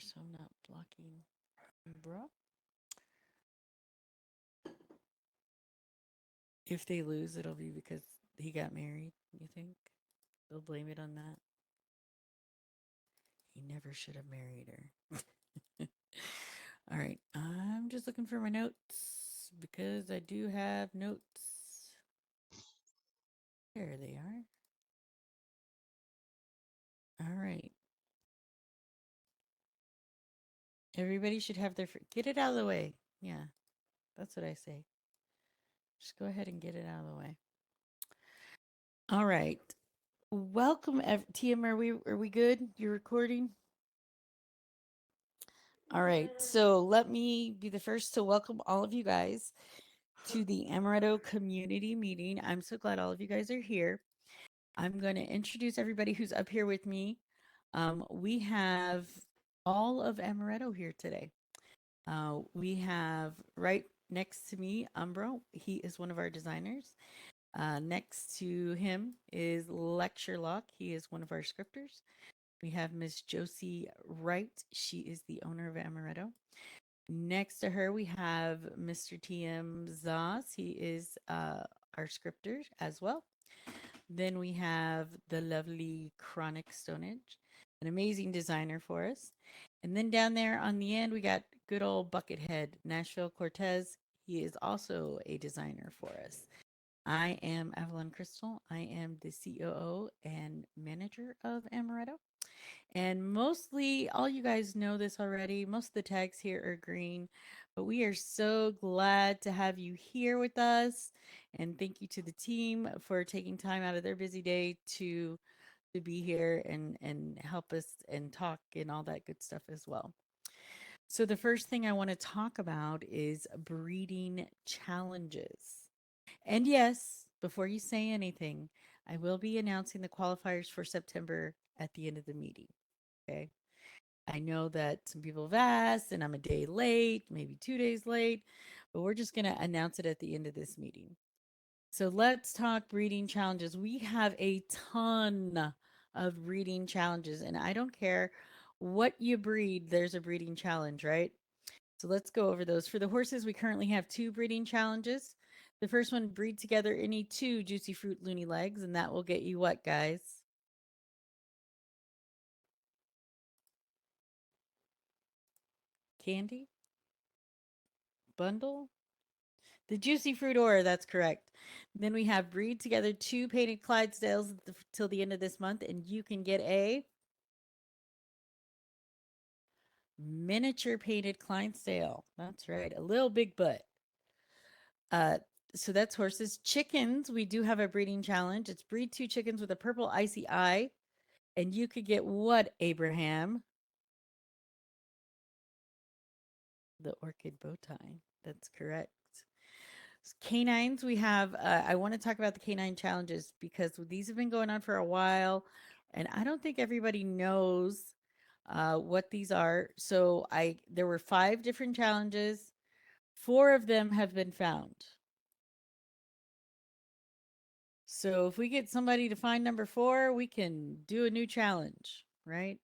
so I'm not blocking bro. If they lose, it'll be because he got married, you think? They'll blame it on that. He never should have married her. All right. I'm just looking for my notes because I do have notes. There they are. All right. Everybody should have their. Get it out of the way. Yeah, that's what I say. Just go ahead and get it out of the way. All right. Welcome, TM. Are we good? You're recording. All right. So let me be the first to welcome all of you guys to the Amaretto Community Meeting. I'm so glad all of you guys are here. I'm going to introduce everybody who's up here with me. We have all of Amaretto here today. We have right next to me Umbro. He is one of our designers. Next to him is Lecture Lock. He is one of our scripters. We have Miss Josie Wright. She is the owner of Amaretto. Next to her, we have Mr. TM Zaz. He is our scripter as well. Then we have the lovely Chronic Stonage, an amazing designer for us. And then down there on the end, we got good old Buckethead, Nashville Cortez. He is also a designer for us. I am Avalon Crystal. I am the COO and manager of Amaretto. And mostly, all you guys know this already. Most of the tags here are green, but we are so glad to have you here with us. And thank you to the team for taking time out of their busy day to be here and help us and talk and all that good stuff as well. So the first thing I want to talk about is breeding challenges. And yes, before you say anything, I will be announcing the qualifiers for September at the end of the meeting. Okay. I know that some people have asked, and I'm a day late, maybe 2 days late, but we're just going to announce it at the end of this meeting. So let's talk breeding challenges. We have a ton of breeding challenges, and I don't care what you breed, there's a breeding challenge, right? So let's go over those. For the horses, we currently have 2 breeding challenges. The first one, breed together any 2 juicy fruit loony legs, and that will get you what, guys? Candy? Bundle? The juicy fruit ore, that's correct. Then we have breed together 2 painted Clydesdales till the end of this month, and you can get a miniature painted Clydesdale. That's right, a little big butt. Uh, so that's horses. Chickens, we do have a breeding challenge. It's breed 2 chickens with a purple icy eye, and you could get what, Abraham? The orchid bow tie. That's correct. Canines, we have, I want to talk about the canine challenges because these have been going on for a while, and I don't think everybody knows what these are. So there were 5 different challenges. 4 of them have been found. So if we get somebody to find number 4, we can do a new challenge, right?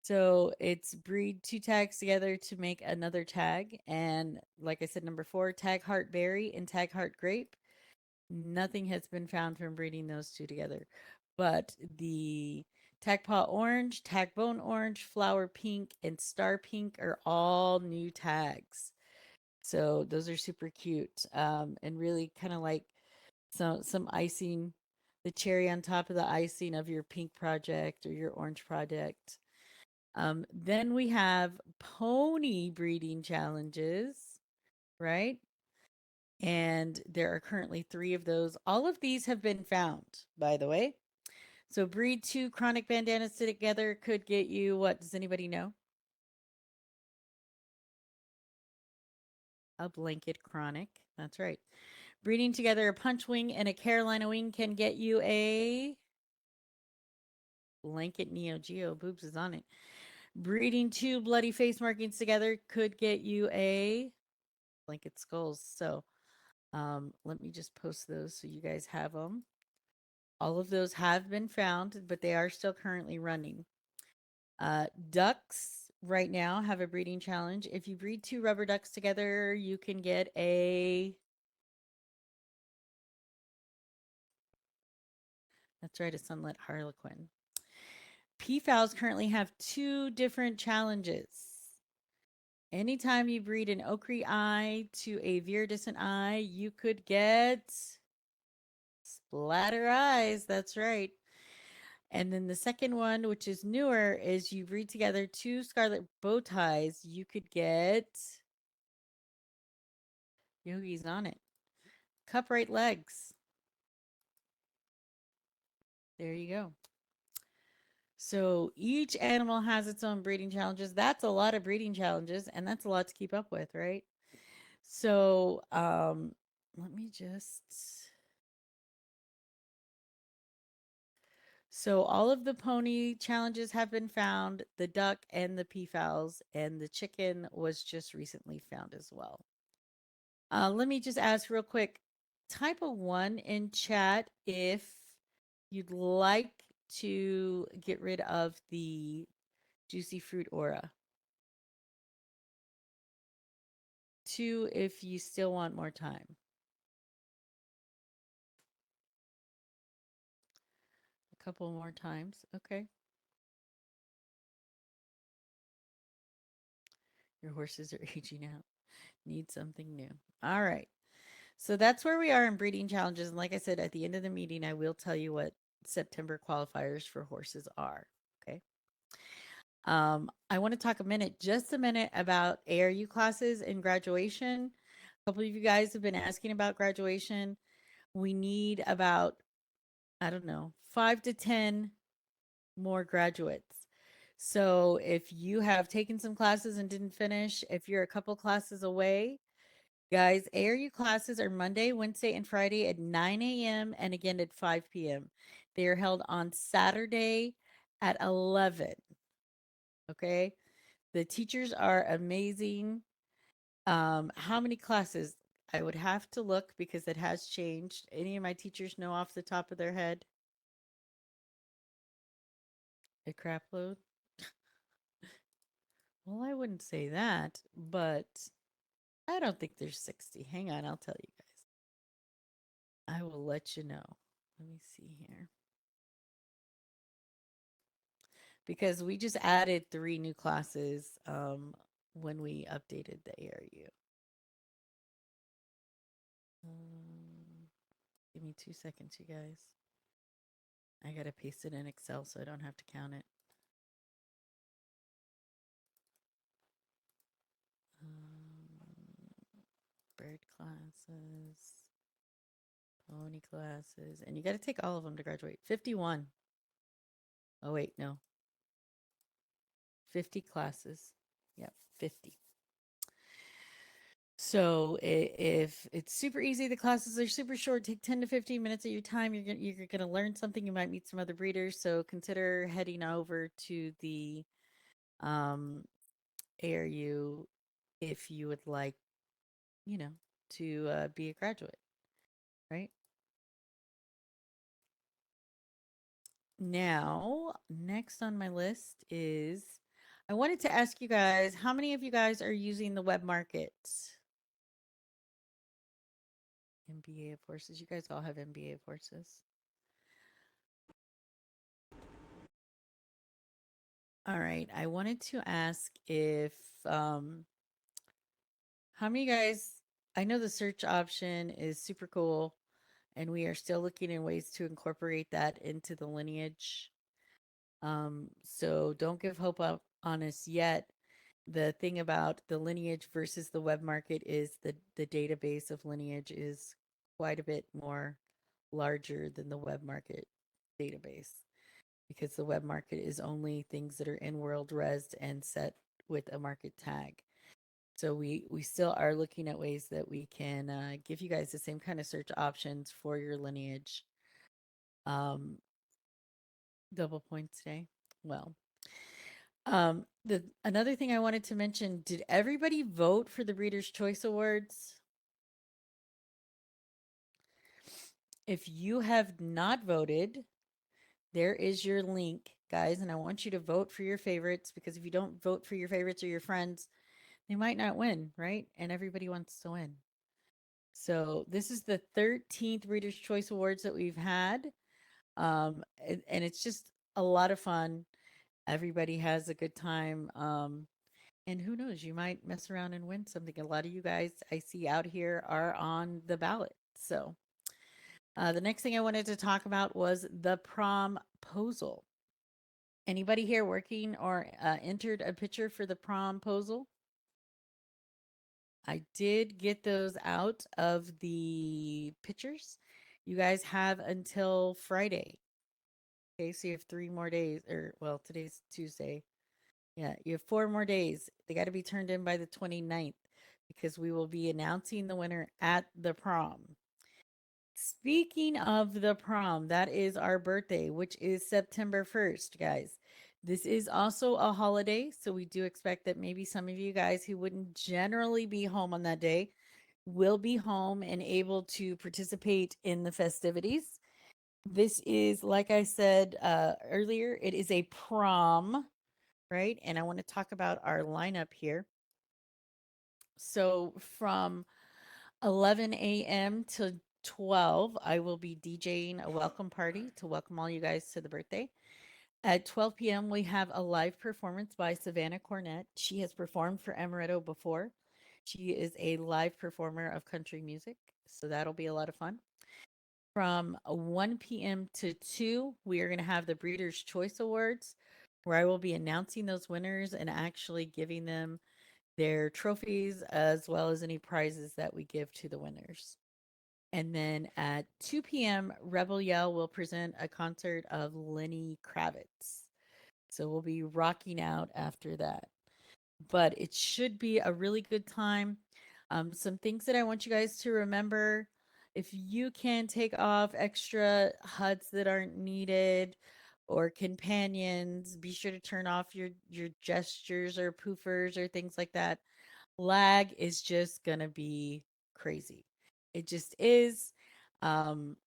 So it's breed 2 tags together to make another tag. And like I said, number 4, tag heart berry and tag heart grape. Nothing has been found from breeding those 2 together. But the tag paw orange, tag bone orange, flower pink, and star pink are all new tags. So those are super cute and really kind of like some icing, the cherry on top of the icing of your pink project or your orange project. Then we have pony breeding challenges, right? And there are currently 3 of those. All of these have been found, by the way. So breed 2 chronic bandanas together could get you what? Does anybody know? A blanket chronic. That's right. Breeding together a punch wing and a Carolina wing can get you a blanket Neo Geo. Boobs is on it. Breeding 2 bloody face markings together could get you a blanket skulls. So let me just post those so you guys have them. All of those have been found, but they are still currently running. Ducks right now have a breeding challenge. If you breed two rubber ducks together, you can get a, that's right, a sunlit harlequin. Peafowls currently have two different challenges. Anytime you breed an ochre eye to a viridescent eye, you could get splatter eyes. That's right. And then the second one, which is newer, is you breed together two scarlet bow ties. You could get Yogi's on it. Cupright legs. There you go. So each animal has its own breeding challenges. That's a lot of breeding challenges, and that's a lot to keep up with, right? So let me just. So all of the pony challenges have been found, the duck and the peafowls, and the chicken was just recently found as well. Let me just ask real quick, type a 1 in chat if you'd like to get rid of the juicy fruit aura. 2 if you still want more time. A couple more times. Okay. Your horses are aging out. Need something new. All right. So that's where we are in breeding challenges. And like I said, at the end of the meeting, I will tell you what September qualifiers for horses are. Okay. I want to talk just a minute about ARU classes and graduation. A couple of you guys have been asking about graduation. We need about, I don't know, 5 to 10 more graduates. So if you have taken some classes and didn't finish, if you're a couple classes away, guys, ARU classes are Monday, Wednesday, and Friday at 9 a.m. and again at 5 p.m. They are held on Saturday at 11. Okay. The teachers are amazing. How many classes? I would have to look because it has changed. Any of my teachers know off the top of their head? A crap load? Well, I wouldn't say that, but I don't think there's 60. Hang on, I'll tell you guys. I will let you know. Let me see here. Because we just added 3 new classes when we updated the ARU. Um, give me 2 seconds, you guys. I got to paste it in Excel so I don't have to count it. Bird classes, pony classes, and you got to take all of them to graduate. 51. Oh, wait, no. 50 classes. Yep, 50. So if it's super easy, the classes are super short. Take 10 to 15 minutes of your time. You're gonna learn something. You might meet some other breeders. So consider heading over to the um, ARU if you would like, you know, to be a graduate, right? Now, next on my list is I wanted to ask you guys, how many of you guys are using the web market? MBA of Horses. You guys all have MBA of Horses. All right. I wanted to ask if how many guys I know the search option is super cool and we are still looking in ways to incorporate that into the lineage. So don't give hope up on us yet. The thing about the lineage versus the web market is the database of lineage is quite a bit more larger than the web market database because the web market is only things that are in world res and set with a market tag. So we still are looking at ways that we can give you guys the same kind of search options for your lineage. Um, double points today. Well, the another thing I wanted to mention, did everybody vote for the Breeders' Choice Awards? If you have not voted, there is your link, guys, and I want you to vote for your favorites because if you don't vote for your favorites or your friends, they might not win, right? And everybody wants to win. So this is the 13th Reader's Choice Awards that we've had. And it's just a lot of fun. Everybody has a good time. And who knows, you might mess around and win something. A lot of you guys I see out here are on the ballot. So the next thing I wanted to talk about was the promposal. Anybody here working or entered a picture for the promposal? I did get those out of the pictures. You guys have until Friday. Okay, so you have 3 more days, or well, today's Tuesday. Yeah, you have 4 more days. They got to be turned in by the 29th because we will be announcing the winner at the prom. Speaking of the prom, that is our birthday, which is September 1st, guys. This is also a holiday, so we do expect that maybe some of you guys who wouldn't generally be home on that day will be home and able to participate in the festivities. This is, like I said earlier, it is a prom, right? And I want to talk about our lineup here. So from 11 a.m. to 12, I will be DJing a welcome party to welcome all you guys to the birthday. At 12 p.m., we have a live performance by Savannah Cornett. She has performed for Amaretto before. She is a live performer of country music, so that'll be a lot of fun. From 1 p.m. to 2, we are going to have the Breeders' Choice Awards, where I will be announcing those winners and actually giving them their trophies as well as any prizes that we give to the winners. And then at 2 p.m., Rebel Yell will present a concert of Lenny Kravitz. So we'll be rocking out after that. But it should be a really good time. Some things that I want you guys to remember: if you can take off extra HUDs that aren't needed or companions, be sure to turn off your gestures or poofers or things like that. Lag is just gonna be crazy. It just is. Um,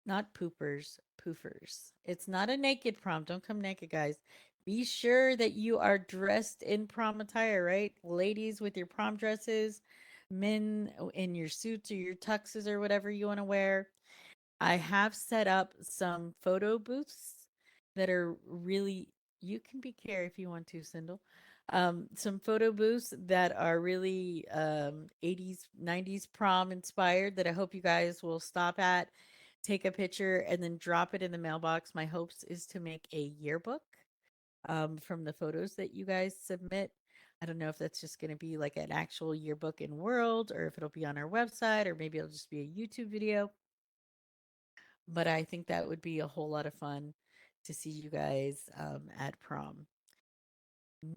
Not poopers, poofers. It's not a naked prom. Don't come naked, guys. Be sure that you are dressed in prom attire, right? Ladies with your prom dresses, men in your suits or your tuxes or whatever you want to wear. I have set up some photo booths that are really, you can be care if you want to, Sindel. Some photo booths that are really 80s, 90s prom inspired that I hope you guys will stop at, take a picture, and then drop it in the mailbox. My hopes is to make a yearbook from the photos that you guys submit. I don't know if that's just going to be like an actual yearbook in World or if it'll be on our website or maybe it'll just be a YouTube video. But I think that would be a whole lot of fun to see you guys at prom.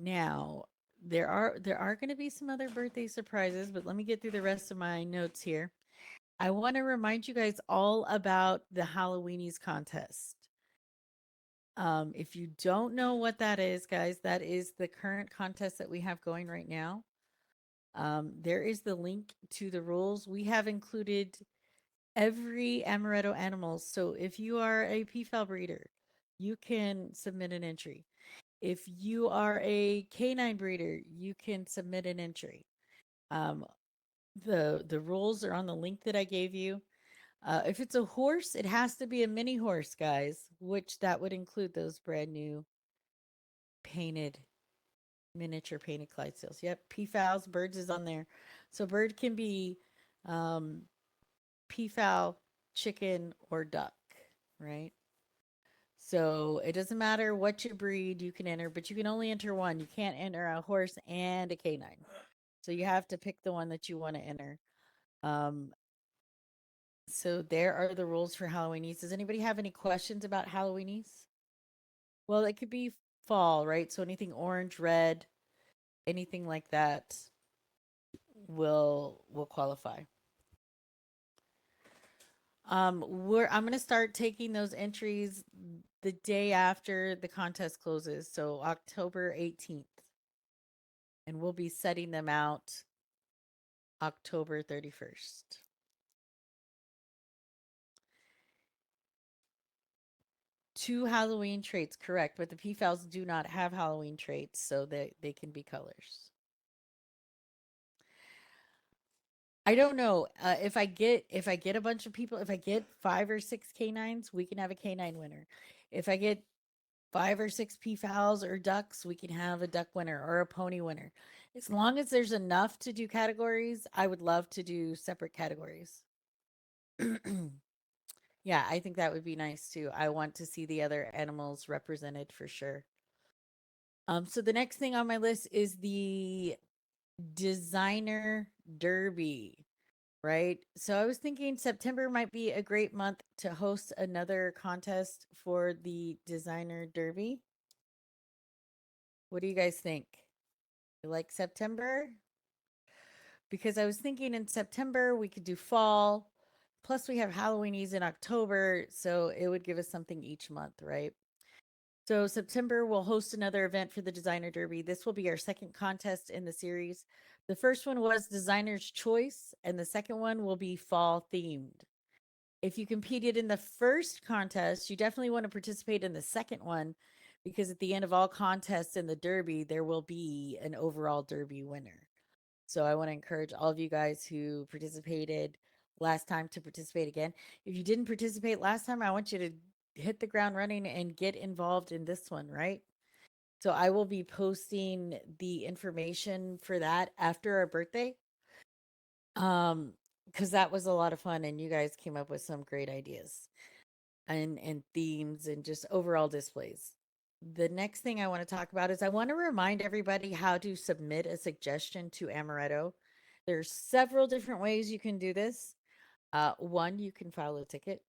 Now, there are going to be some other birthday surprises, but let me get through the rest of my notes here. I want to remind you guys all about the Halloweenies contest. If you don't know what that is, guys, that is the current contest that we have going right now. There is the link to the rules. We have included every Amaretto animal. So if you are a PFAL breeder, you can submit an entry. If you are a canine breeder, you can submit an entry. Um, the rules are on the link that I gave you. If it's a horse, it has to be a mini horse, guys, which that would include those brand new painted miniature painted Clydesdales. Yep, peafowls, birds is on there. So bird can be um, peafowl, chicken, or duck, right? So it doesn't matter what you breed, you can enter, but you can only enter one. You can't enter a horse and a canine. So you have to pick the one that you want to enter. Um, so there are the rules for Halloweenies. Does anybody have any questions about Halloweenies? Well, it could be fall, right? So anything orange, red, anything like that will qualify. I'm gonna start taking those entries the day after the contest closes, so October 18th. And we'll be setting them out October 31st. Two Halloween traits, correct, but the PFALs do not have Halloween traits, so they can be colors. I don't know. If I get a bunch of people, if I get 5 or 6 canines, we can have a canine winner. If I get 5 or 6 peafowls or ducks, we can have a duck winner or a pony winner. As long as there's enough to do categories, I would love to do separate categories. Yeah, I think that would be nice too. I want to see the other animals represented for sure. So the next thing on my list is the designer derby, right? So I was thinking September might be a great month to host another contest for the designer derby. What do you guys think? You like September? Because I was thinking in September we could do fall. Plus we have Halloweenies in October, so it would give us something each month, right? So September we'll host another event for the designer derby. This will be our second contest in the series. The first one was designer's choice and the second one will be fall themed. If you competed in the first contest, you definitely want to participate in the second one because at the end of all contests in the derby there will be an overall derby winner. So I want to encourage all of you guys who participated last time to participate again. If you didn't participate last time, I want you to hit the ground running and get involved in this one, right? So I will be posting the information for that after our birthday. Because that was a lot of fun and you guys came up with some great ideas and themes and just overall displays. The next thing I want to talk about is I want to remind everybody how to submit a suggestion to Amaretto. There's several different ways you can do this. One, you can file a ticket.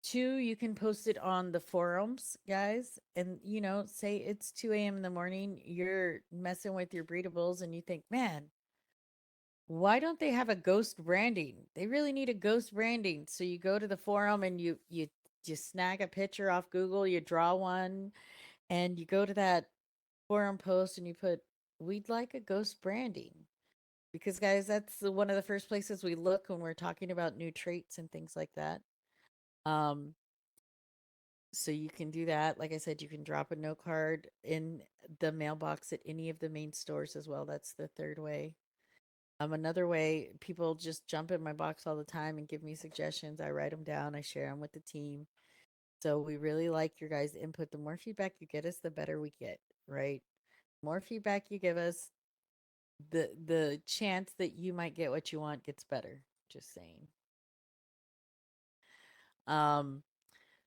Two, you can post it on the forums, guys, and say it's 2 a.m. in the morning. You're messing with your breedables, and you think, man, why don't they have a ghost branding? They really need a ghost branding. So you go to the forum and you snag a picture off Google, you draw one, and you go to that forum post and you put, we'd like a ghost branding. Because guys, that's one of the first places we look when we're talking about new traits and things like that. Um, so you can do that. Like I said, you can drop a note card in the mailbox at any of the main stores as well. That's the third way. Another way, people just jump in my box all the time and give me suggestions. I write them down, I share them with the team. So we really like your guys' input. The more feedback you get us, the better we get, right? More feedback you give us, the chance that you might get what you want gets better. Just saying. Um,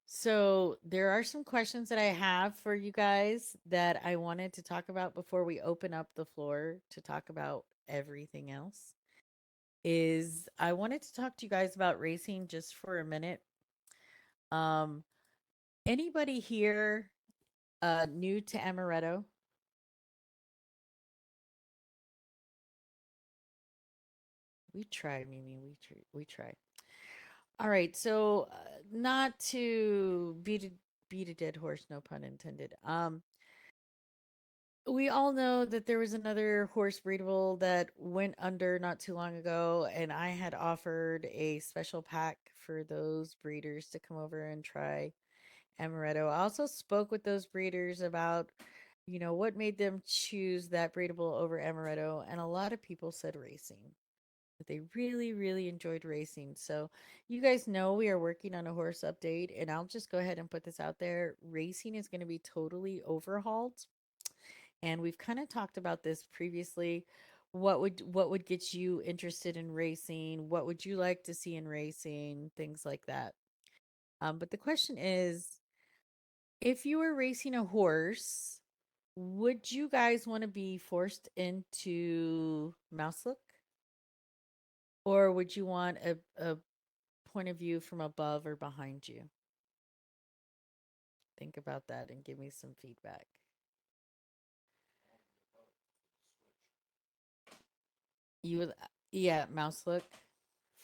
so there are some questions that I have for you guys that I wanted to talk about before we open up the floor to talk about everything else. Is I wanted to talk to you guys about racing just for a minute. Um, Anybody here new to Amaretto? We try, Mimi. We try. All right, so not to beat a dead horse, no pun intended. We all know that there was another horse breedable that went under not too long ago, and I had offered a special pack for those breeders to come over and try Amaretto. I also spoke with those breeders about, what made them choose that breedable over Amaretto, and a lot of people said racing. That they really, really enjoyed racing. So you guys know we are working on a horse update, and I'll just go ahead and put this out there. Racing is going to be totally overhauled. And we've kind of talked about this previously. What would get you interested in racing? What would you like to see in racing? Things like that. But the question is, if you were racing a horse, would you guys want to be forced into mouse look? Or would you want a point of view from above or behind you? Think about that and give me some feedback. You would, yeah, mouse look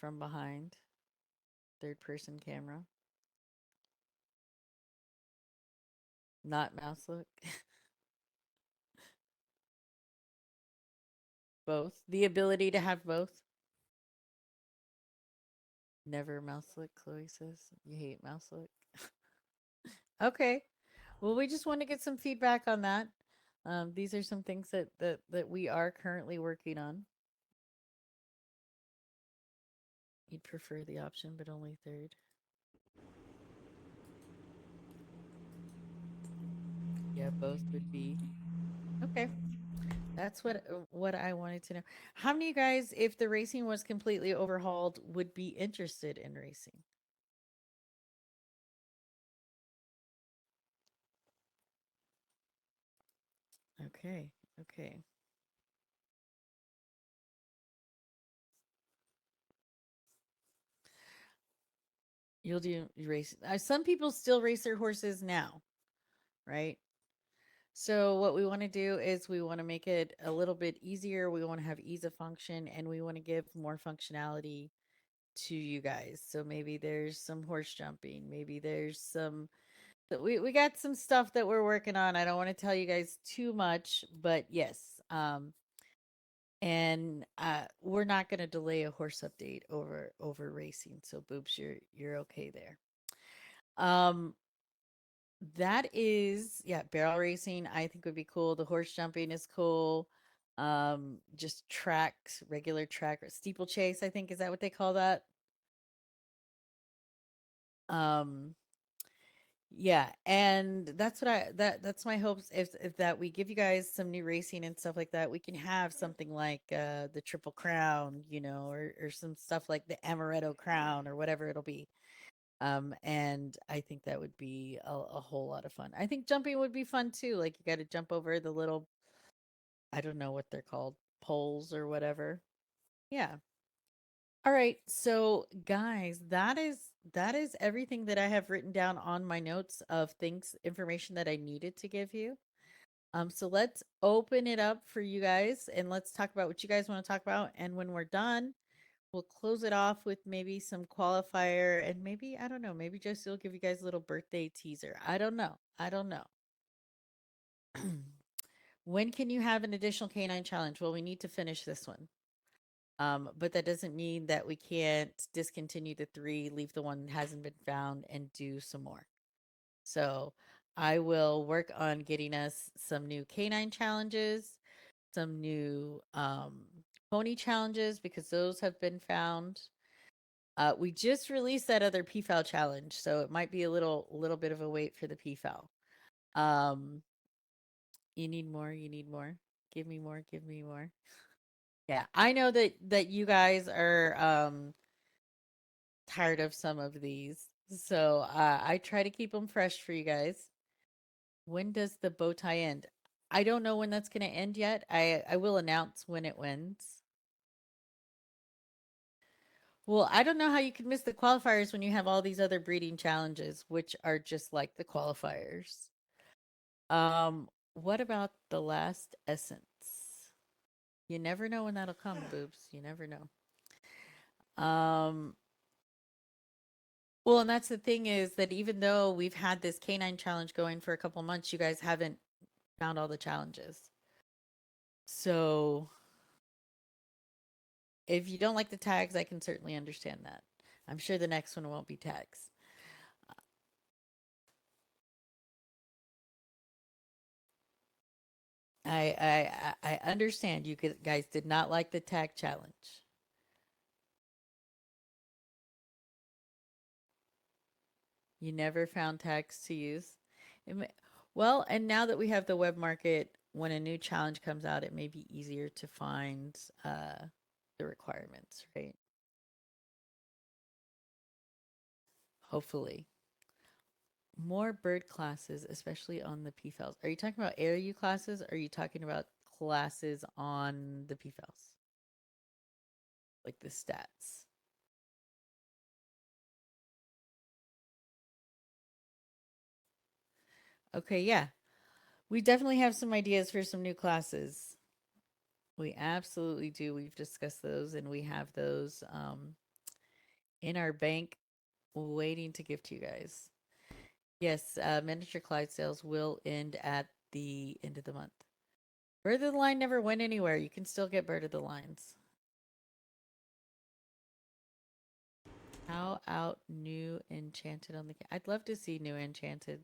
from behind, third person camera, not mouse look. Both. The ability to have both. Never mouse look, Chloe says. You hate mouse look. Okay. Well, we just want to get some feedback on that. These are some things that we are currently working on. You'd prefer the option, but only third. Yeah, both would be okay. That's what I wanted to know. How many of you guys, if the racing was completely overhauled, would be interested in racing? Okay, okay. You'll do race. Some people still race their horses now, right? So what we want to do is we want to make it a little bit easier. We want to have ease of function, and we want to give more functionality to you guys. So maybe there's some horse jumping. Maybe there's some we got some stuff that we're working on. I don't want to tell you guys too much, but yes. And we're not going to delay a horse update over racing. So boobs, you're okay there. Um that is, yeah, barrel racing I think would be cool. The horse jumping is cool. Just tracks, regular track, steeplechase, I think, is that what they call that? Um yeah, and that's what that's my hopes, if that we give you guys some new racing and stuff like that, we can have something like the Triple Crown, or some stuff like the Amaretto Crown or whatever it'll be. And I think that would be a whole lot of fun. I think jumping would be fun too. Like you got to jump over the little, I don't know what they're called, poles or whatever. Yeah. All right. So guys, that is everything that I have written down on my notes of things, information that I needed to give you. So let's open it up for you guys and let's talk about what you guys want to talk about. And when we're done, we'll close it off with maybe some qualifier and maybe, I don't know, maybe Josie will give you guys a little birthday teaser. I don't know. I don't know. When can you have an additional canine challenge? Well, we need to finish this one. But that doesn't mean that we can't discontinue the three, leave the one that hasn't been found, and do some more. So I will work on getting us some new canine challenges, some new pony challenges, because those have been found. We just released that other PFAL challenge, so it might be a little bit of a wait for the PFAL. You need more, you need more. Give me more, give me more. Yeah, I know that you guys are tired of some of these. So, I try to keep them fresh for you guys. When does the bow tie end? I don't know when that's going to end yet. I will announce when it ends. Well, I don't know how you could miss the qualifiers when you have all these other breeding challenges, which are just like the qualifiers. What about the last essence? You never know when that'll come, boobs. You never know. Um, well, and that's the thing, is that even though we've had this canine challenge going for a couple months, you guys haven't found all the challenges. So if you don't like the tags, I can certainly understand that. I'm sure the next one won't be tags. I understand you guys did not like the tag challenge. You never found tags to use. Well, and now that we have the web market, when a new challenge comes out, it may be easier to find the requirements, right? Hopefully. More bird classes, especially on the PFALs. Are you talking about ARU classes? Or are you talking about classes on the PFALs? Like the stats? Okay, yeah. We definitely have some ideas for some new classes. We absolutely do. We've discussed those and we have those in our bank waiting to give to you guys. Yes, miniature Clydesdales will end at the end of the month. Bird of the Line never went anywhere. You can still get Bird of the Lines. How out New Enchanted on the? I'd love to see New Enchanted.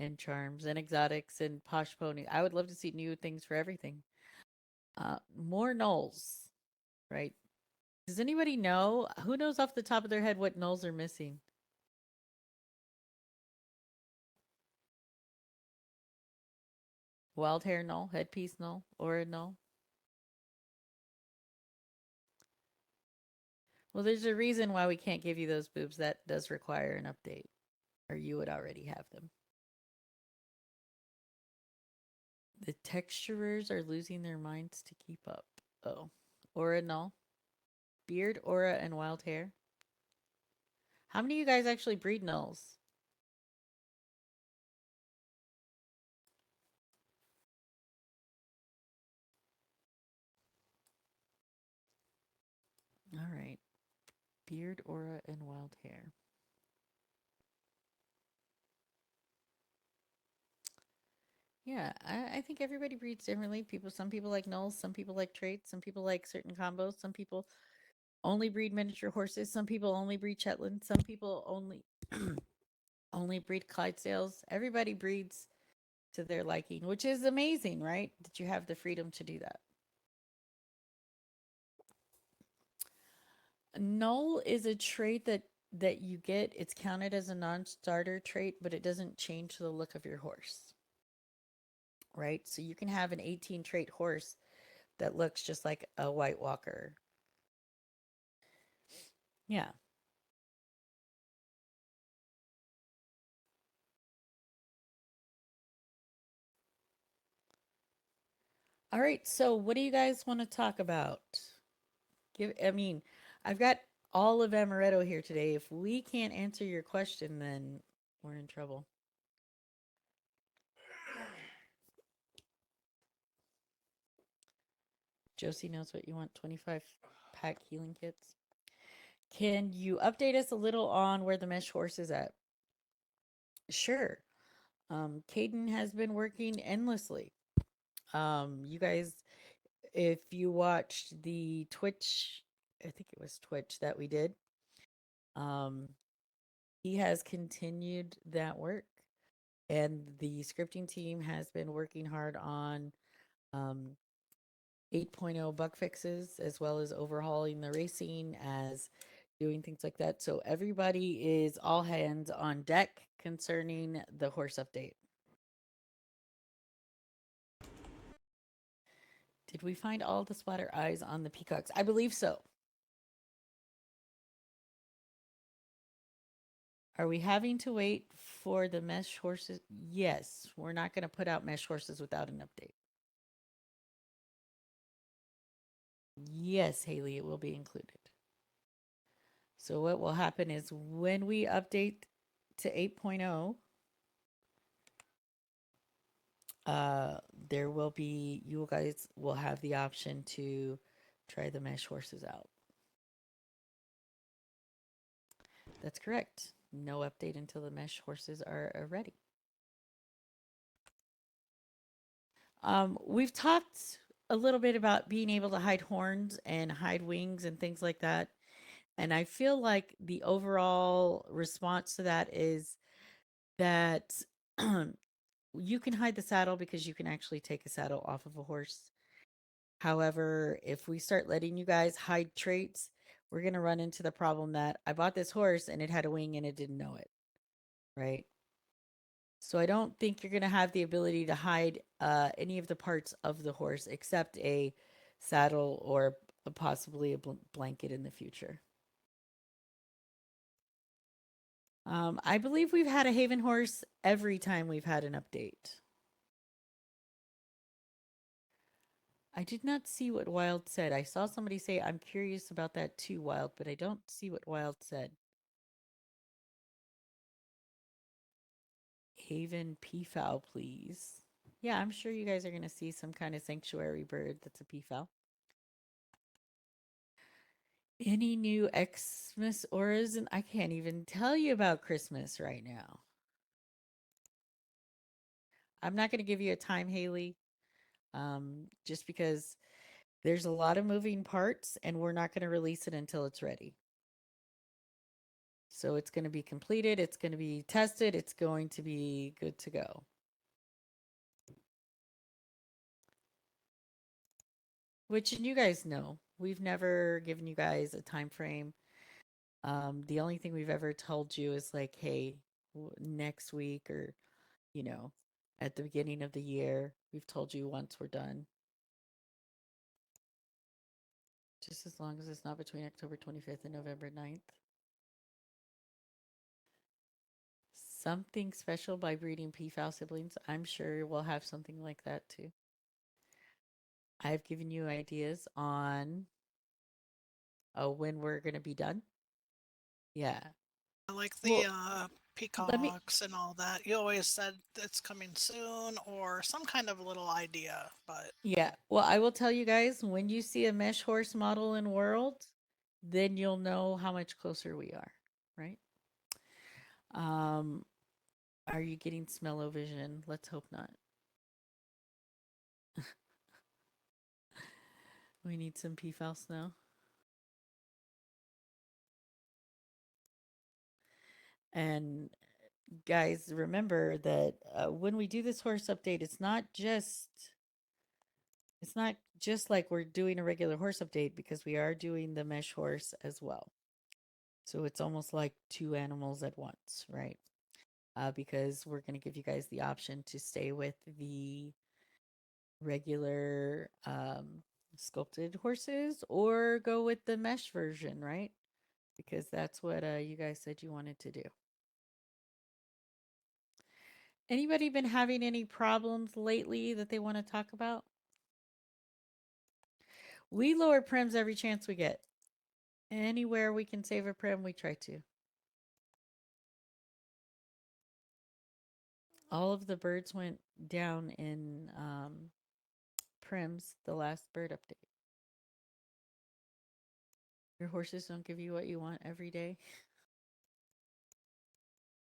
and charms and exotics and posh pony. I would love to see new things for everything. More knolls, right? Does anybody know? Who knows off the top of their head what knolls are missing? Wild hair knoll, headpiece knoll, aura knoll. Well, there's a reason why we can't give you those boobs. That does require an update, or you would already have them. The texturers are losing their minds to keep up. Oh, aura null, beard, aura, and wild hair. How many of you guys actually breed nulls? All right, beard, aura, and wild hair. Yeah, I think everybody breeds differently. Some people like nulls, some people like traits, some people like certain combos, some people only breed miniature horses, some people only breed Shetland, some people only breed Clydesdales. Everybody breeds to their liking, which is amazing, right? That you have the freedom to do that. Null is a trait that you get. It's counted as a non-starter trait, but it doesn't change the look of your horse, right? So you can have an 18 trait horse that looks just like a White Walker. Yeah. All right. So what do you guys want to talk about? I mean, I've got all of Amaretto here today. If we can't answer your question, then we're in trouble. Josie knows what you want, 25 pack healing kits. Can you update us a little on where the mesh horse is at? Sure. Caden has been working endlessly. You guys, if you watched the Twitch, I think it was Twitch that we did, um, he has continued that work. And the scripting team has been working hard on um, 8.0 bug fixes, as well as overhauling the racing, as doing things like that. So everybody is all hands on deck concerning the horse update. Did we find all the splatter eyes on the peacocks? I believe so. Are we having to wait for the mesh horses? Yes, we're not going to put out mesh horses without an update. Yes, Haley, it will be included. So what will happen is when we update to 8.0, there will be, you guys will have the option to try the mesh horses out. That's correct. No update until the mesh horses are ready. We've talked a little bit about being able to hide horns and hide wings and things like that. And I feel like the overall response to that is that you can hide the saddle because you can actually take a saddle off of a horse. However, if we start letting you guys hide traits, we're going to run into the problem that I bought this horse and it had a wing and it didn't know it, right? So I don't think you're going to have the ability to hide any of the parts of the horse except a saddle or possibly a blanket in the future. I believe we've had a Haven horse every time we've had an update. I did not see what Wild said. I saw somebody say, I'm curious about that too, Wild, but I don't see what Wild said. Haven peafowl, please. Yeah, I'm sure you guys are going to see some kind of sanctuary bird that's a peafowl. Any new Xmas auras? And I can't even tell you about Christmas right now. I'm not going to give you a time, Haley, just because there's a lot of moving parts and we're not going to release it until it's ready. So it's going to be completed, it's going to be tested, it's going to be good to go. Which you guys know, we've never given you guys a time frame. The only thing we've ever told you is like, hey, next week or, you know, at the beginning of the year, we've told you once we're done. Just as long as it's not between October 25th and November 9th. Something special by breeding peafowl siblings. I'm sure we'll have something like that too. I've given you ideas on when we're going to be done. Yeah. I like the Well, let me, peacocks and all that. You always said it's coming soon or some kind of little idea, but yeah. Well, I will tell you guys when you see a mesh horse model in World, then you'll know how much closer we are, right? Um, are you getting smell-o-vision? Let's hope not. We need some peafowl snow. And guys, remember that when we do this horse update, it's not just like we're doing a regular horse update because we are doing the mesh horse as well. So it's almost like two animals at once, right? Because we're going to give you guys the option to stay with the regular sculpted horses or go with the mesh version, right? Because that's what you guys said you wanted to do. Anybody been having any problems lately that they want to talk about? We lower prims every chance we get. Anywhere we can save a prim, we try to. All of the birds went down in prims the last bird update. Your horses don't give you what you want every day.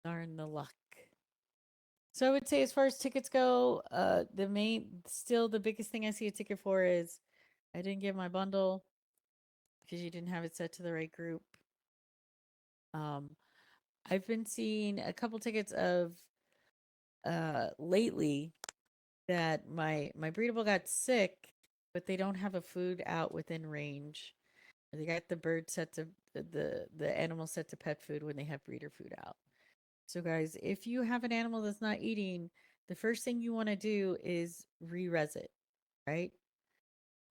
Darn the luck. So I would say, as far as tickets go, still the biggest thing I see a ticket for is I didn't get my bundle because you didn't have it set to the right group. Um, I've been seeing a couple tickets of lately that my breedable got sick, but they don't have a food out within range. They got the bird set to the animal set to pet food when they have breeder food out. So guys, if you have an animal that's not eating, the first thing you want to do is re-res it, right?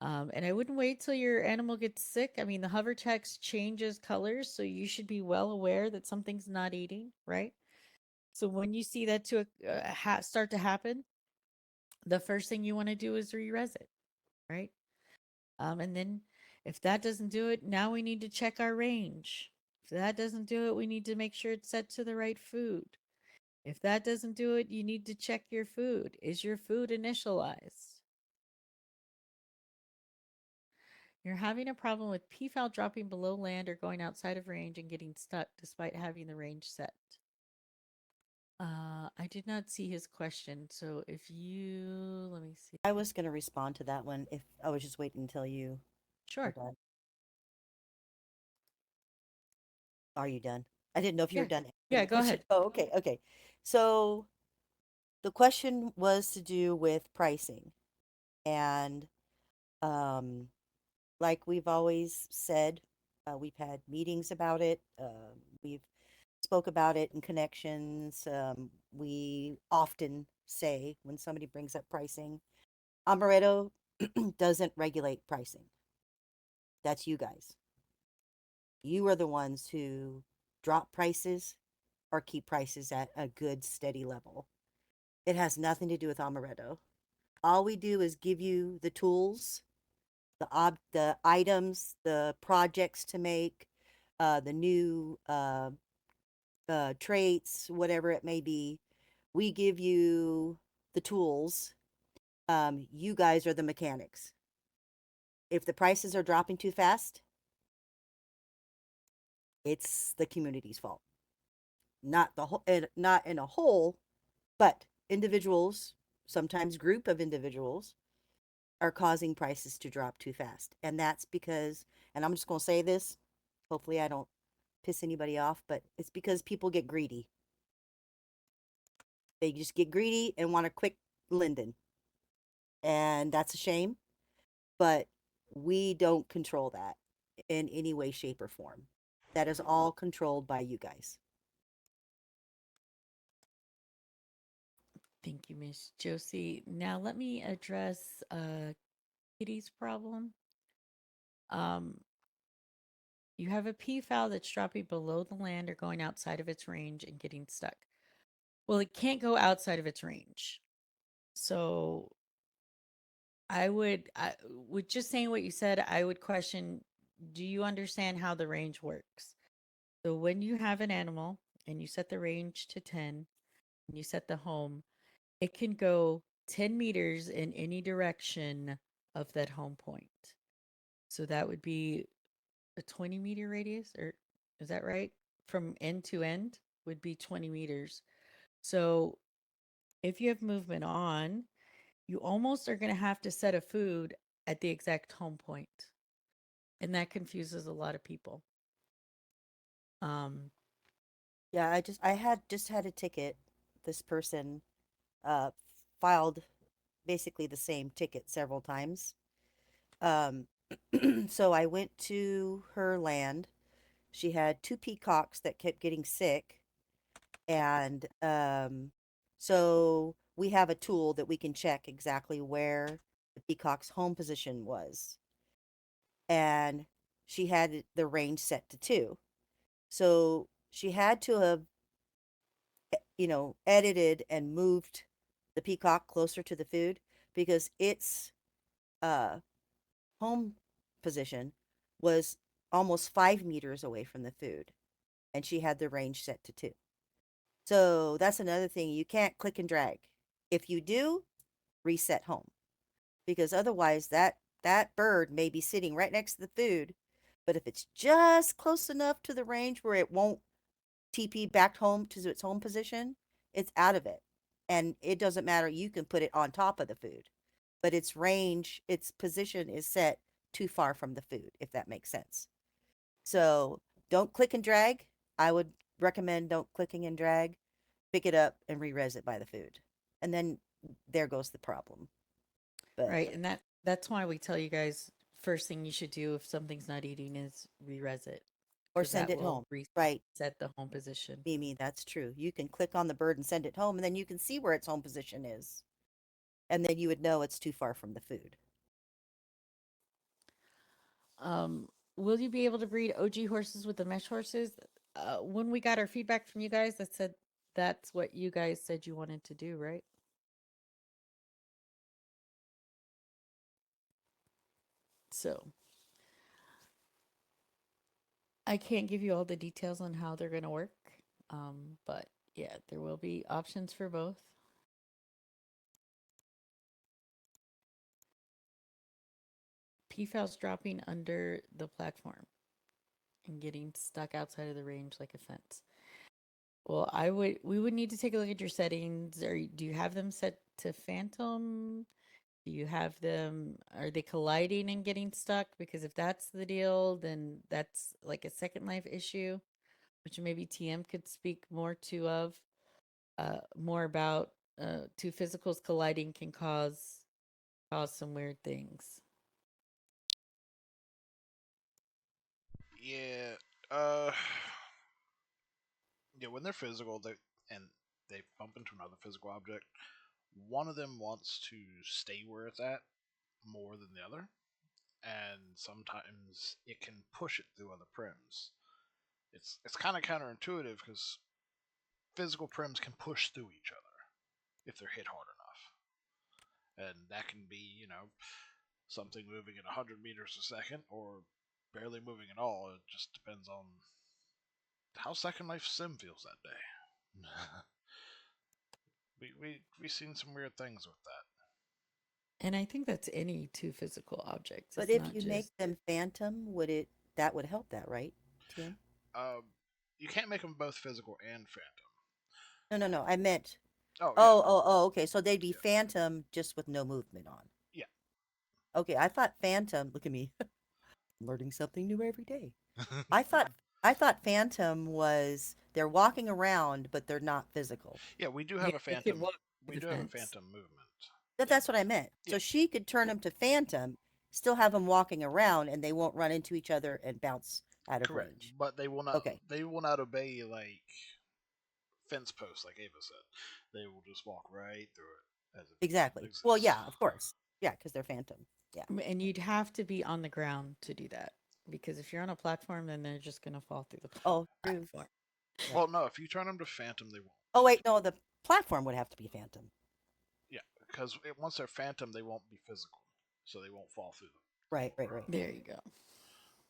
And I wouldn't wait till your animal gets sick. I mean, the hover text changes colors, so you should be well aware that something's not eating, right? So when you see that start to happen, the first thing you want to do is re-res it, right? And then if that doesn't do it, now we need to check our range. If that doesn't do it, we need to make sure it's set to the right food. If that doesn't do it, you need to check your food. Is your food initialized? You're having a problem with peafowl dropping below land or going outside of range and getting stuck despite having the range set. I did not see his question. So if you, let me see. I was going to respond to that one if I was just waiting until you were Sure. done. Are you done? I didn't know if you were Yeah. done answering Yeah, the go question. ahead. Oh, okay, okay. So the question was to do with pricing. And um, like we've always said, we've had meetings about it. We've spoke about it in connections. We often say when somebody brings up pricing, Amaretto doesn't regulate pricing. That's you guys. You are the ones who drop prices or keep prices at a good, steady level. It has nothing to do with Amaretto. All we do is give you the tools, the items, the projects to make, the new traits, whatever it may be. We give you the tools. You guys are the mechanics. If the prices are dropping too fast, it's the community's fault. Not the whole, not in a whole, but individuals, sometimes group of individuals, are causing prices to drop too fast. And that's because, and I'm just going to say this, hopefully I don't piss anybody off, but it's because people get greedy. They just get greedy and want a quick linden. And that's a shame, but we don't control that in any way, shape, or form. That is all controlled by you guys. Thank you, Miss Josie. Now let me address Kitty's problem. Um, you have a peafowl that's dropping below the land or going outside of its range and getting stuck. Well, it can't go outside of its range. So with just saying what you said, I would question, do you understand how the range works? So when you have an animal and you set the range to 10 and you set the home, it can go 10 meters in any direction of that home point. So that would be a 20-meter radius, or is that right? From end to end would be 20 meters. So if you have movement on, you almost are going to have to set a food at the exact home point. And that confuses a lot of people. Um, Yeah, I had just had a ticket. This person uh filed basically the same ticket several times. Um so I went to her land. She had two peacocks that kept getting sick, and so we have a tool that we can check exactly where the peacock's home position was. And she had the range set to 2. So she had to have, edited and moved the peacock closer to the food because its uh, home position was almost 5 meters away from the food, and she had the range set to 2. So that's another thing. You can't click and drag. If you do, reset home, because otherwise that bird may be sitting right next to the food, but if it's just close enough to the range where it won't TP back home to its home position, it's out of it. And it doesn't matter. You can put it on top of the food, but its range, its position is set too far from the food, if that makes sense. So don't click and drag. I would recommend don't clicking and drag. Pick it up and re-res it by the food. And then there goes the problem. But right. And that's why we tell you guys first thing you should do if something's not eating is re-res it. or Because send that it will home. Right. reset the home position. Mimi, that's true. You can click on the bird and send it home, and then you can see where its home position is. And then you would know it's too far from the food. Will you be able to breed OG horses with the mesh horses? When we got our feedback from you guys, that said that's what you guys said you wanted to do, right? So I can't give you all the details on how they're going to work, but yeah, there will be options for both. Peafow's dropping under the platform and getting stuck outside of the range like a fence. Well, we would need to take a look at your settings. Or do you have them set to phantom? Do you have them, are they colliding and getting stuck? Because if that's the deal, then that's like a second life issue, which maybe TM could speak more more about. Two physicals colliding can cause some weird things. Yeah. Uh. Yeah. When they're physical, they bump into another physical object. One of them wants to stay where it's at more than the other, and sometimes it can push it through other prims. It's kind of counterintuitive because physical prims can push through each other if they're hit hard enough, and that can be something moving at 100 meters a second or barely moving at all. It just depends on how Second Life Sim feels that day. we seen some weird things with that. And I think that's any two physical objects. But It's if not you make just them phantom, that would help that, right, TM? Um, you can't make them both physical and phantom. No. I meant. Oh yeah, Oh. Okay. So they'd be yeah, phantom just with no movement on. yeah. Okay. I thought phantom. Look at me, learning something new every day. I thought I thought phantom was they're walking around, but they're not physical. Yeah, we do Yeah, have a they can phantom. walk We through do the have a fence. phantom movement. That's what I meant. Yeah. So she could turn them to phantom, still have them walking around, and they won't run into each other and bounce out of Correct, range. but they will not. Okay. They will not obey like fence posts, like Ava said. They will just walk right through it as if it Exactly. didn't exist. Well, yeah, of course. Yeah, because they're phantom. Yeah. And you'd have to be on the ground to do that because if you're on a platform, then they're just going to fall through the Oh, true. platform. Yeah. Well, no, if you turn them to phantom, they won't. Oh, wait, no, the platform would have to be phantom. Yeah, because once they're phantom, they won't be physical, so they won't fall through them. Right. There you go.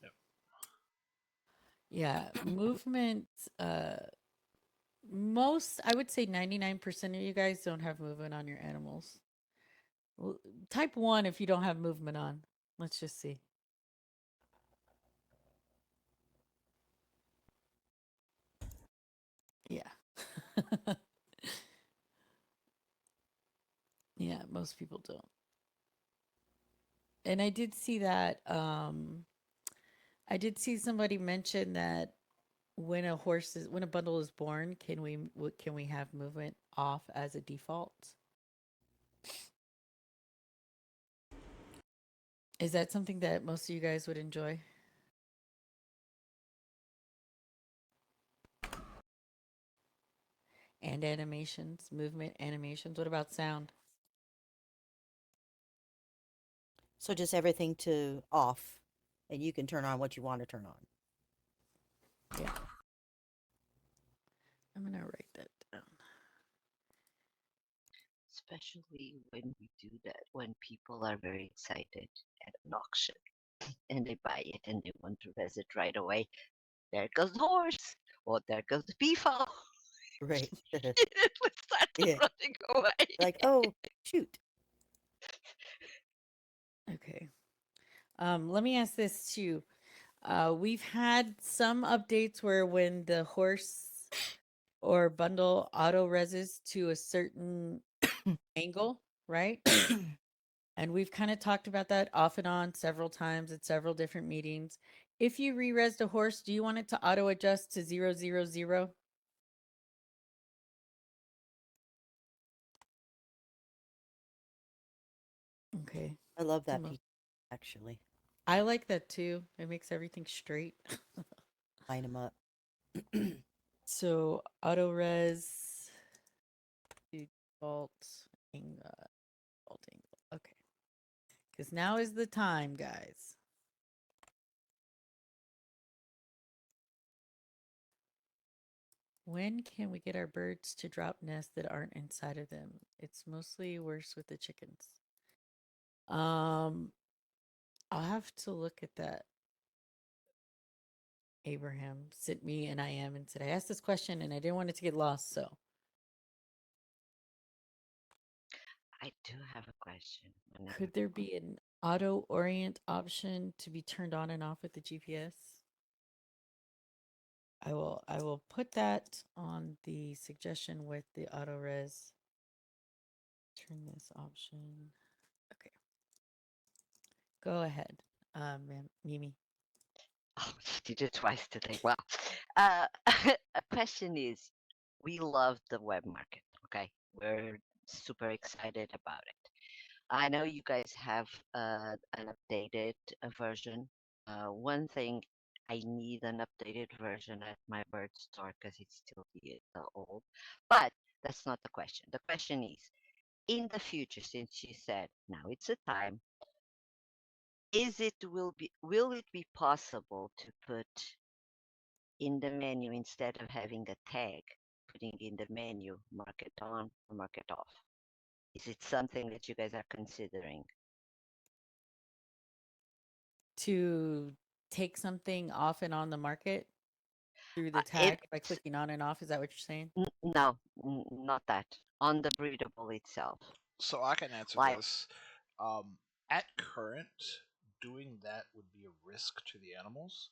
Yep. Yeah, movement. Most, I would say 99% of you guys don't have movement on your animals. Type 1 if you don't have movement on. Let's just see. Yeah. Yeah, most people don't. And I did see that I did see somebody mention that when a bundle is born, can we have movement off as a default? Is that something that most of you guys would enjoy? And animations, movement animations. What about sound? So just everything to off, and you can turn on what you want to turn on. Yeah. I'm gonna write that down. Especially when we do that, when people are very excited at an auction and they buy it and they want to res it right away. There goes the horse, or there goes the peafowl. Right. It would start Yeah. running away. Like, oh, shoot. Okay. Let me ask this too. We've had some updates where when the horse or bundle auto reses to a certain angle, right? And we've kind of talked about that off and on several times at several different meetings. If you re-resed a horse, do you want it to auto adjust to 000? Okay. I love that Almost. feature, actually. I like that too. It makes everything straight. Line them up. So auto res default angle. Default angle. Okay. Because now is the time, guys. When can we get our birds to drop nests that aren't inside of them? It's mostly worse with the chickens. I'll have to look at that. Abraham sent me an IM and said, I asked this question and I didn't want it to get lost. So I do have a question. could there be an auto orient option to be turned on and off with the GPS? I will put that on the suggestion with the auto res. Turn this option. Okay. Go ahead, Mimi. Oh, she did it twice today. Well, a question is, we love the web market. Okay, we're super excited about it. I know you guys have an updated version. One thing, I need an updated version at my bird store because it's still old. But that's not the question. The question is, in the future, since you said now it's a time, will it be possible to put in the menu instead of having a tag, putting in the menu, mark it on or mark it off? Is it something that you guys are considering? To take something off and on the market through the If tag by clicking on and off. Is that what you're saying? no, not that on the breedable itself. So I can answer Like, this. At current, doing that would be a risk to the animals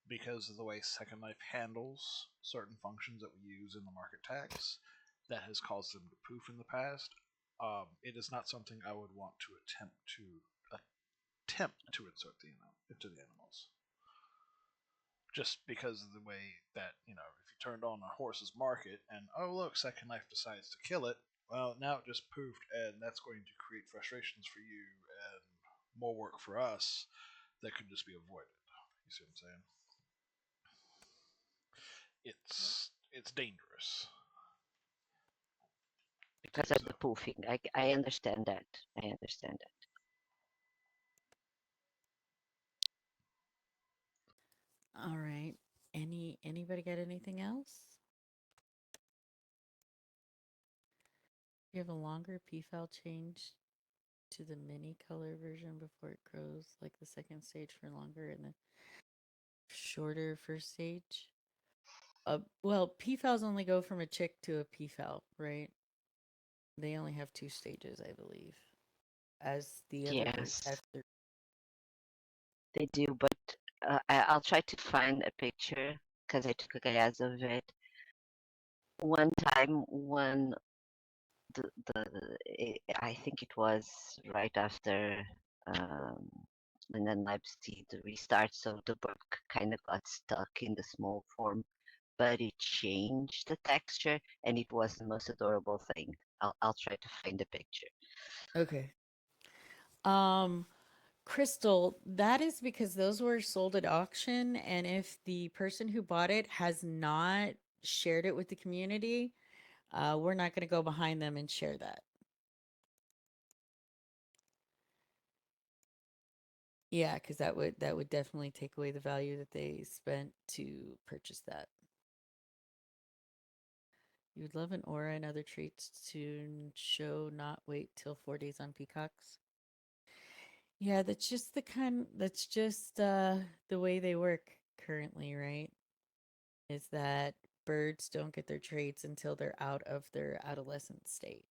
because of the way Second Life handles certain functions that we use in the market tags. That has caused them to poof in the past. It is not something I would want to attempt to insert into the animals. just because of the way that, if you turned on a horse's market and, oh, look, Second Life decides to kill it, well, now it just poofed, and that's going to create frustrations for you and more work for us that could just be avoided. You see what I'm saying? It's dangerous. because of the poofing. I understand that. I understand that. All right. Anybody got anything else? You have a longer P file change to the mini color version before it grows, like the second stage for longer and the shorter first stage. Well, P files only go from a chick to a P file, right? They only have 2 stages, I believe, as the other birds have Yes, 3. they do, but I'll try to find a picture because I took a glance of it. One time, when I think it was right after um, and then Leipzig the restart, so the book kind of got stuck in the small form, but it changed the texture, and it was the most adorable thing. I'll try to find the picture. Okay. Um, Crystal, that is because those were sold at auction, and if the person who bought it has not shared it with the community, we're not going to go behind them and share that. Yeah, because that would definitely take away the value that they spent to purchase that. You would love an aura and other treats to show, not wait till 4 days on Peacocks. Yeah, that's just the way they work currently, right? Is that birds don't get their traits until they're out of their adolescent state.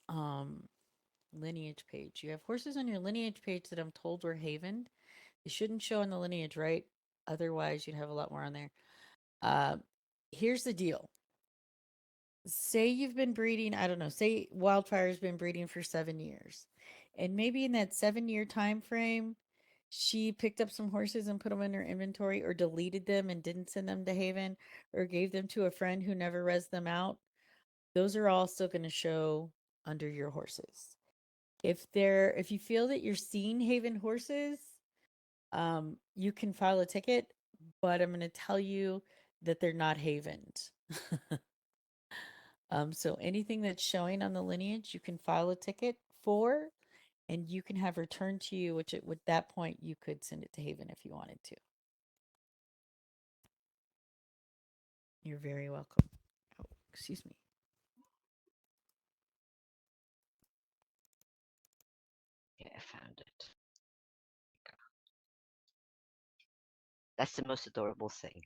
Um, Lineage page. You have horses on your lineage page that I'm told were havened. They shouldn't show on the lineage, right? Otherwise, you'd have a lot more on there. Uh, Here's the deal. Say you've been breeding, I don't know, say Wildfire's been breeding for 7 years. And maybe in that 7-year time frame, she picked up some horses and put them in her inventory or deleted them and didn't send them to Haven or gave them to a friend who never res them out. Those are all still going to show under your horses. If you feel that you're seeing Haven horses, you can file a ticket, but I'm going to tell you that they're not Havened. So anything that's showing on the lineage, you can file a ticket for, and you can have returned to you, which at that point you could send it to Haven if you wanted to. You're very welcome. Oh, excuse me. Yeah, I found it. That's the most adorable thing.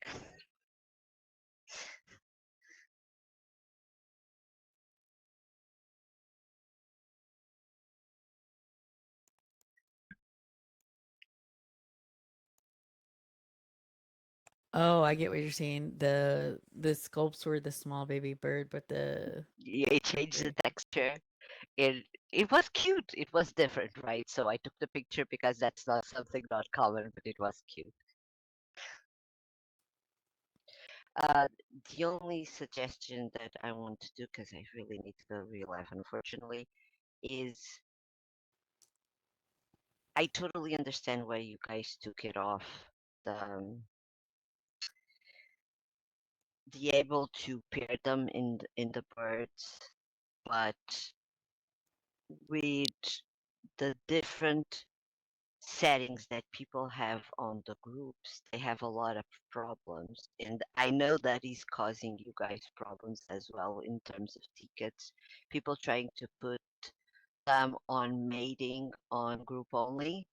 Oh, I get what you're saying. The sculpts were the small baby bird, but the Yeah, it changed the texture. It was cute. It was different, right? So I took the picture because that's not something not common, but it was cute. Uh, the only suggestion that I want to do, because I really need to go real life, unfortunately, is I totally understand why you guys took it off. The able to pair them in the birds, but with the different settings that people have on the groups, they have a lot of problems. And I know that is causing you guys problems as well in terms of tickets. People trying to put them on mating on group only.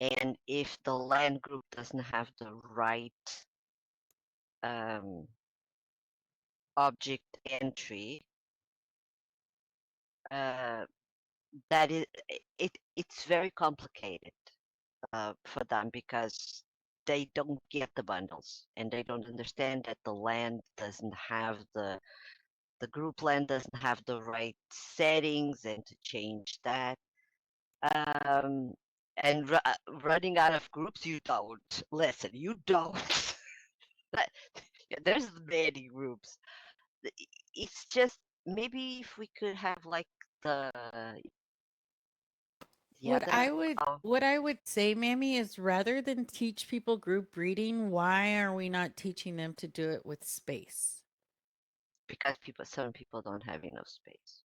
And if the land group doesn't have the right um, object entry, uh, that is it's very complicated for them because they don't get the bundles and they don't understand that the land doesn't have the group land doesn't have the right settings and to change that. and running out of groups. You don't listen. You don't. That- yeah, there's many groups. It's just maybe if we could have like the What other I would what I would say, Mammy, is rather than teach people group reading, why are we not teaching them to do it with space? because some people don't have enough space.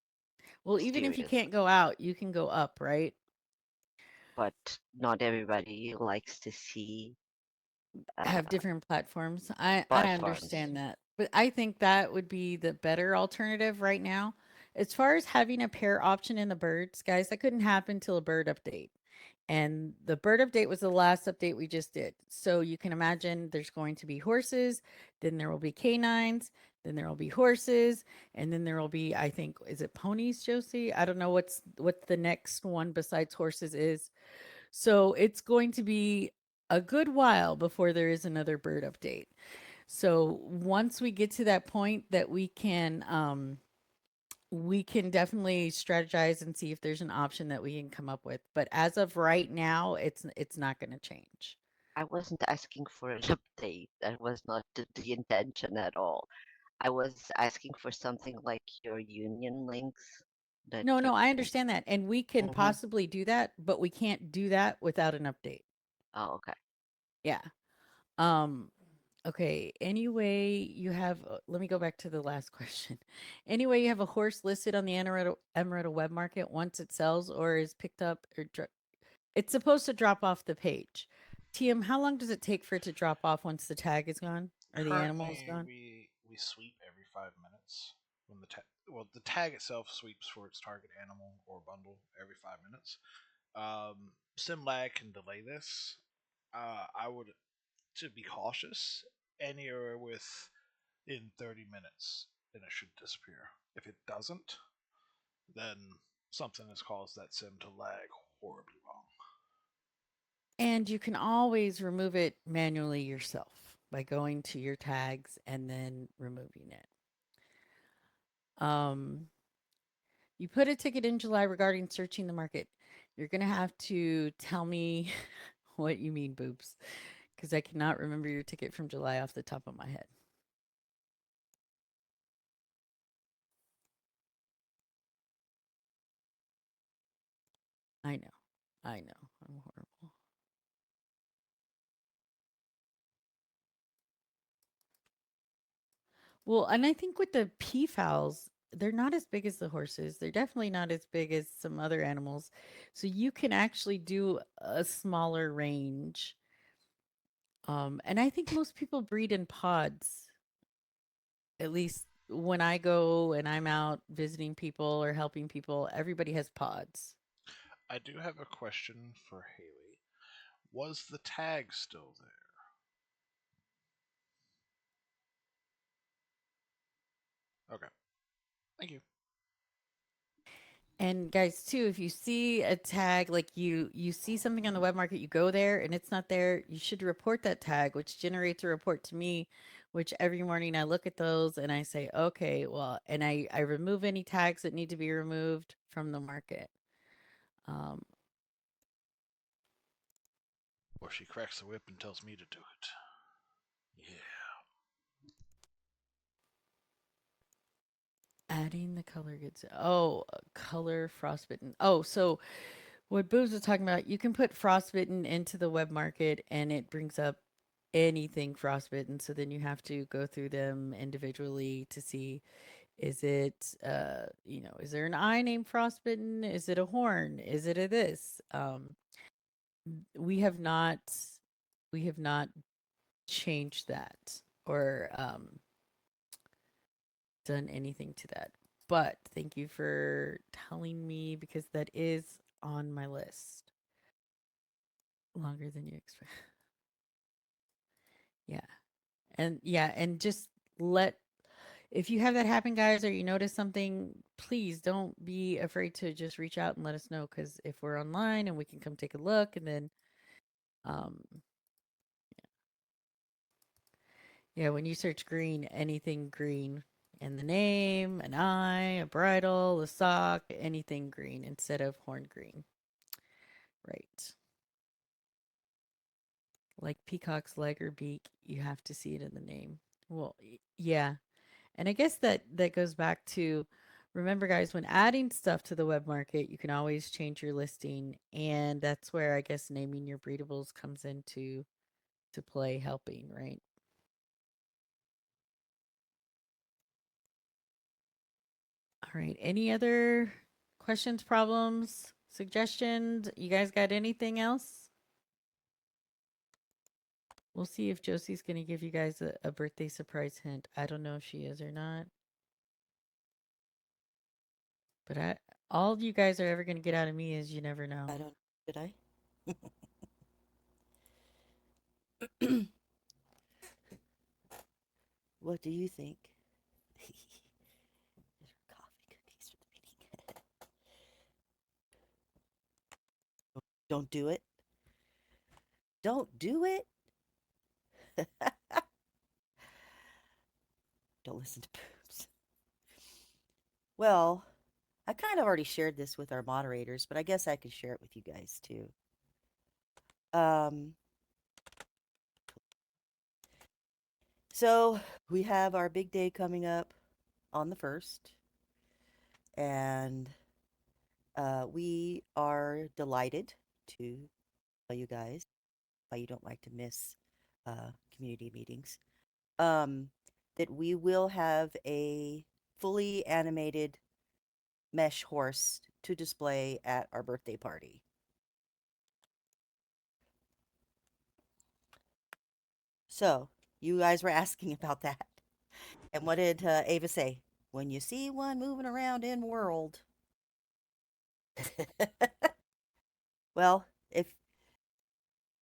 Well, even if you Seriously, can't go out, you can go up, right? but not everybody likes to see Have uh, different platforms. I platforms. understand that. But I think that would be the better alternative right now. As far as having a pair option in the birds, guys, that couldn't happen till a bird update. And the bird update was the last update we just did. So you can imagine there's going to be horses, then there will be canines, then there will be horses, and then there will be, I think, is it ponies, Josie? I don't know what the next one besides horses is. So it's going to be a good while before there is another bird update. So once we get to that point that we can definitely strategize and see if there's an option that we can come up with. But as of right now, it's not going to change. I wasn't asking for an update. That was not the intention at all. I was asking for something like your union links that No, can. no, I understand that. And we can Hmm. possibly do that, but we can't do that without an update. Oh, okay. Yeah. Um okay, anyway, you have let me go back to the last question. Anyway, you have a horse listed on the Amaretto web market once it sells or is picked up or it's supposed to drop off the page. TM, how long does it take for it to drop off once the tag is gone or the animal is Currently, gone? we sweep every 5 minutes. When the tag itself sweeps for its target animal or bundle every 5 minutes. Sim lag can delay this. I would to be cautious anywhere with in 30 minutes, then it should disappear. If it doesn't, then something has caused that sim to lag horribly wrong. And you can always remove it manually yourself by going to your tags and then removing it. Um, you put a ticket in July regarding searching the market. You're going to have to tell me what you mean, boobs, because I cannot remember your ticket from July off the top of my head. I know. I know. I'm horrible. Well, and I think with the peafowls, they're not as big as the horses. They're definitely not as big as some other animals. So you can actually do a smaller range. And I think most people breed in pods. At least when I go and I'm out visiting people or helping people, everybody has pods. I do have a question for Haley. Was the tag still there? Okay. Thank you. And guys, too, if you see a tag like you see something on the web market, you go there and it's not there, you should report that tag, which generates a report to me, which every morning I look at those and I say, okay, well, and I remove any tags that need to be removed from the market. Um, Or she cracks the whip and tells me to do it. Yeah. adding the color goods. Oh, color frostbitten. Oh, so what Boobs was talking about, you can put frostbitten into the web market and it brings up anything frostbitten. So then you have to go through them individually to see, is it is there an eye named frostbitten? Is it a horn? Is it a this? We have not we have not changed that or done anything to that. But thank you for telling me because that is on my list. Longer than you expect. Yeah. And just let if you have that happen, guys, or you notice something, please don't be afraid to just reach out and let us know. Because if we're online and we can come take a look, and then, um, yeah, when you search green, anything green, and the name, an eye, a bridle, a sock, anything green instead of horn green. Right. like peacock's leg or beak, you have to see it in the name. Well, yeah. And I guess that goes back to, remember guys, when adding stuff to the web market, you can always change your listing, and that's where I guess naming your breedables comes into to play, helping, right? All right. Any other questions, problems, suggestions? You guys got anything else? We'll see if Josie's going to give you guys a birthday surprise hint. I don't know if she is or not. But all you guys are ever going to get out of me is you never know. I don't. Did I? What do you think? There's our coffee cookies for the meeting. Don't do it. Don't do it. Don't listen to Poops. Well, I kind of already shared this with our moderators, but I guess I could share it with you guys too. So we have our big day coming up on the 1st, and we are delighted to tell you guys why you don't like to miss community meetings, that we will have a fully animated mesh horse to display at our birthday party. So you guys were asking about that. And what did Ava say? When you see one moving around in world. Well,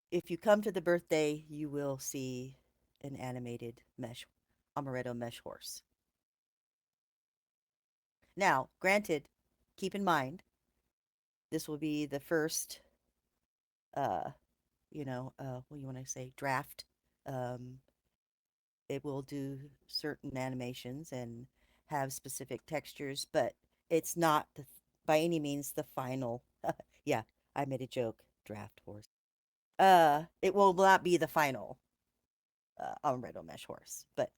if you come to the birthday, you will see an animated Amaretto mesh horse. Now, granted, keep in mind, this will be the first, what do you want to say, draft. It will do certain animations and have specific textures, but it's not by any means the final. Yeah, I made a joke. Draft horse. It will not be the final Amaretto mesh horse, but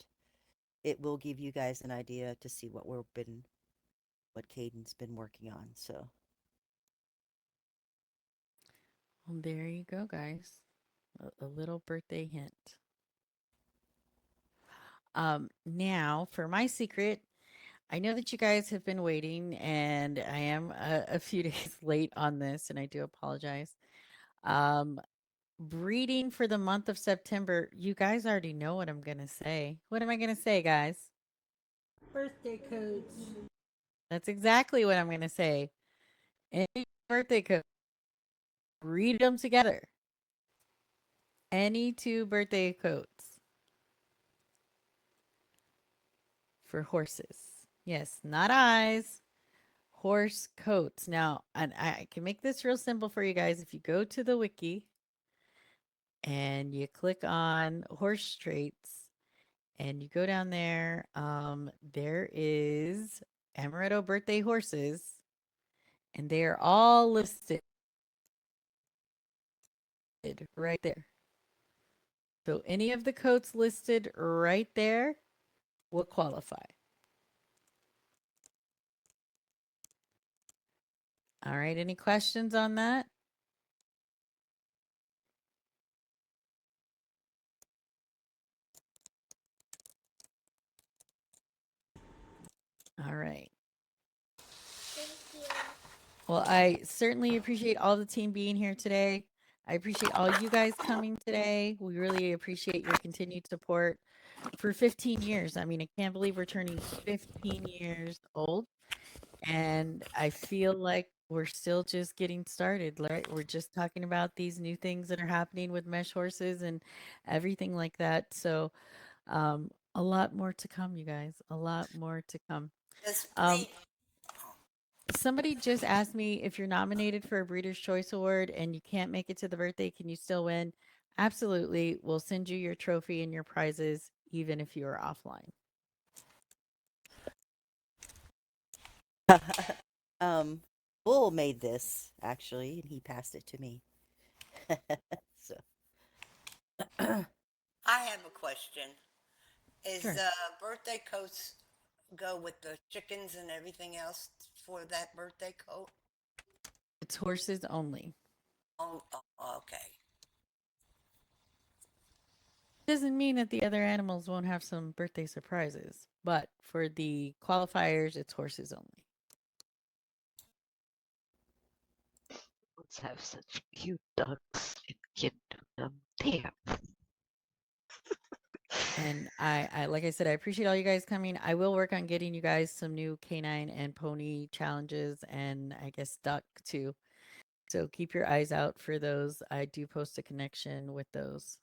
it will give you guys an idea to see what Caden's been working on. So Well, there you go, guys. A little birthday hint. Now for my secret, I know that you guys have been waiting, and I am a few days late on this, and I do apologize. Um, Breeding for the month of September. You guys already know what I'm gonna say. What am I gonna say, guys? Birthday codes. That's exactly what I'm gonna say. Any birthday code, breed them together. Any two birthday coats for horses. Yes, not eyes. Horse coats. Now, and I can make this real simple for you guys. If you go to the wiki and you click on horse traits and you go down there, there is Amaretto birthday horses, and they are all listed right there. So any of the coats listed right there will qualify. All right, any questions on that? All right. Well, I certainly appreciate all the team being here today. I appreciate all you guys coming today. We really appreciate your continued support for 15 years. I mean, I can't believe we're turning 15 years old. And I feel like we're still just getting started, right? We're just talking about these new things that are happening with mesh horses and everything like that. So, a lot more to come, you guys. A lot more to come. Somebody just asked me, if you're nominated for a Breeder's Choice Award and you can't make it to the birthday, can you still win? Absolutely. We'll send you your trophy and your prizes, even if you are offline. Bull made this actually, and he passed it to me. So Uh, I have a question. Is Sure. birthday coats go with the chickens and everything else for that birthday coat? It's horses only. Oh, okay. Doesn't mean that the other animals won't have some birthday surprises, but for the qualifiers, it's horses only. Let's have such cute ducks in Kingdom. Damn. And I like I said, I appreciate all you guys coming. I will work on getting you guys some new canine and pony challenges and I guess duck too. So keep your eyes out for those. I do post a connection with those.